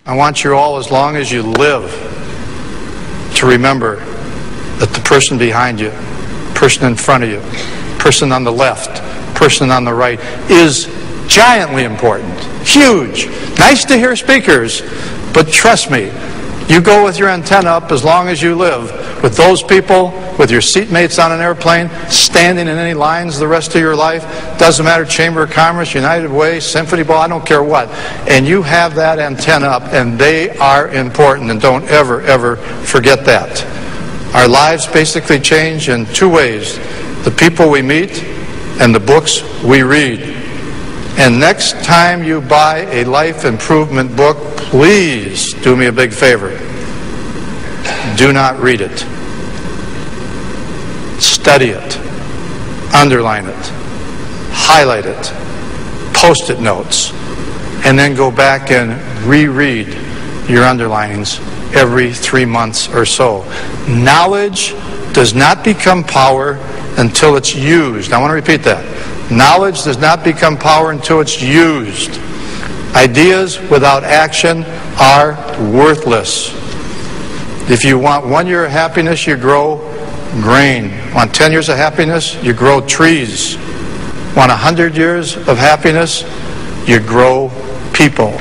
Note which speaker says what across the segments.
Speaker 1: I want you all, as long as you live, to remember that the person behind you, person in front of you, person on the left, person on the right is giantly important, huge. Nice to hear speakers, but trust me, you go with your antenna up as long as you live with those people, with your seatmates on an airplane, standing in any lines the rest of your life. Doesn't matter, Chamber of Commerce, United Way, Symphony Ball, I don't care what. And you have that antenna up, and they are important, and don't ever, ever forget that. Our lives basically change in two ways: the people we meet and the books we read. And next time you buy a life improvement book, please do me a big favor. Do not read it. Study it. Underline it. Highlight it. Post-it notes. And then go back and reread your underlinings every 3 months or so. Knowledge does not become power until it's used. I want to repeat that. Knowledge does not become power until it's used. Ideas without action are worthless. If you want 1 year of happiness, you grow grain. Want 10 years of happiness, you grow trees. Want 100 years of happiness, you grow people.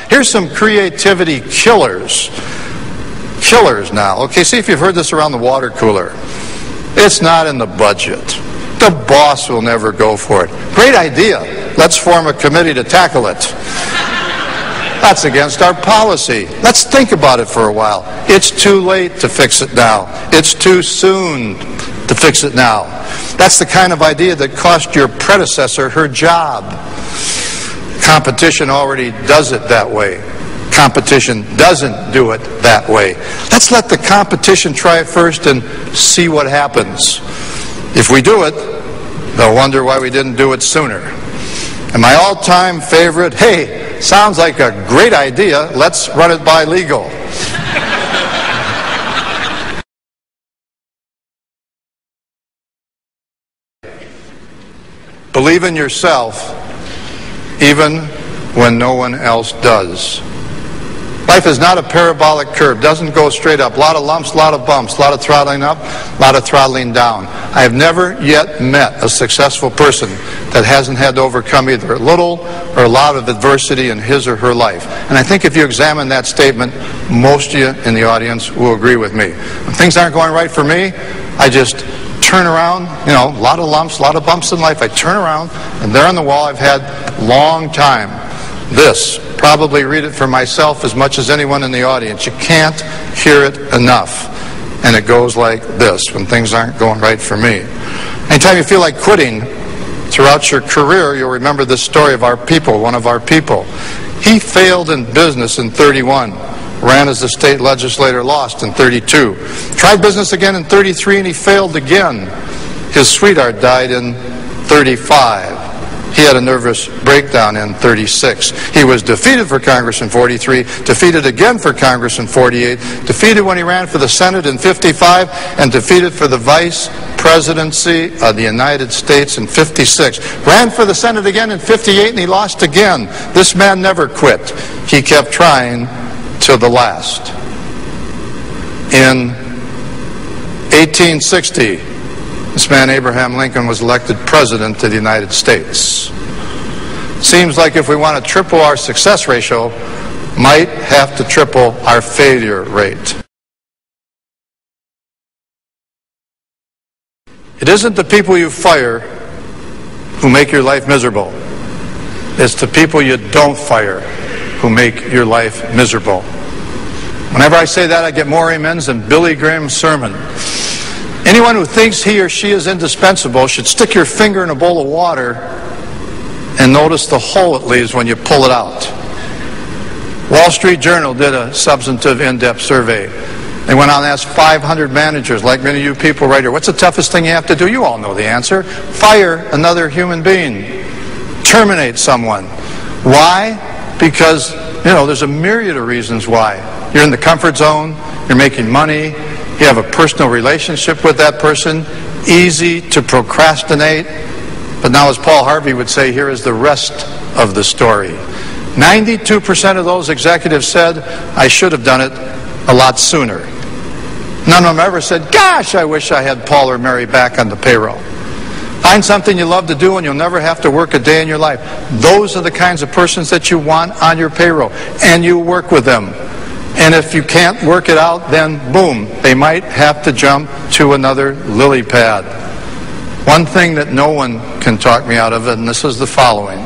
Speaker 1: Here's some creativity killers. Killers now. Okay, see if you've heard this around the water cooler. It's not in the budget. The boss will never go for it. Great idea. Let's form a committee to tackle it. That's against our policy. Let's think about it for a while. It's too late to fix it now. It's too soon to fix it now. That's the kind of idea that cost your predecessor her job. Competition already does it that way. Competition doesn't do it that way. Let's let the competition try it first and see what happens. If we do it, they'll wonder why we didn't do it sooner. And my all-time favorite, hey, sounds like a great idea, let's run it by legal. Believe in yourself even when no one else does. Life is not a parabolic curve. Doesn't go straight up. A lot of lumps, a lot of bumps, a lot of throttling up, a lot of throttling down. I have never yet met a successful person that hasn't had to overcome either a little or a lot of adversity in his or her life. And I think if you examine that statement, most of you in the audience will agree with me. When things aren't going right for me, I just turn around, a lot of lumps, a lot of bumps in life. I turn around, and there on the wall I've had long time. This, probably read it for myself as much as anyone in the audience. You can't hear it enough. And it goes like this when things aren't going right for me. Anytime you feel like quitting throughout your career, you'll remember this story of our people, one of our people. He failed in business in 31, ran as a state legislator, lost in 32. Tried business again in 33 and he failed again. His sweetheart died in 35. He had a nervous breakdown in 36. He was defeated for Congress in 43, defeated again for Congress in 48, defeated when he ran for the Senate in 55, and defeated for the vice presidency of the United States in 56. Ran for the Senate again in 58, and he lost again. This man never quit. He kept trying till the last. In 1860, this man, Abraham Lincoln, was elected President of the United States. Seems like if we want to triple our success ratio, might have to triple our failure rate. It isn't the people you fire who make your life miserable. It's the people you don't fire who make your life miserable. Whenever I say that, I get more amens than Billy Graham's sermon. Anyone who thinks he or she is indispensable should stick your finger in a bowl of water and notice the hole it leaves when you pull it out. Wall Street Journal did a substantive, in-depth survey. They went on and asked 500 managers, like many of you people right here, what's the toughest thing you have to do? You all know the answer. Fire another human being. Terminate someone. Why? Because, there's a myriad of reasons why. You're in the comfort zone, you're making money, you have a personal relationship with that person, easy to procrastinate, But now, as Paul Harvey would say, here is the rest of the story. 92% of those executives said, I should have done it a lot sooner. None of them ever said, gosh, I wish I had Paul or Mary back on the payroll. Find something you love to do and you'll never have to work a day in your life. Those are the kinds of persons that you want on your payroll. And you work with them. And if you can't work it out, then boom, they might have to jump to another lily pad. One thing that no one can talk me out of, and this is the following.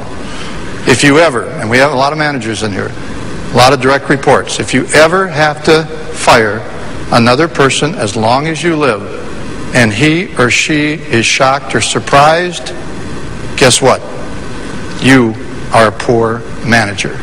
Speaker 1: If you ever, and we have a lot of managers in here, a lot of direct reports, if you ever have to fire another person as long as you live, and he or she is shocked or surprised, guess what? You are a poor manager.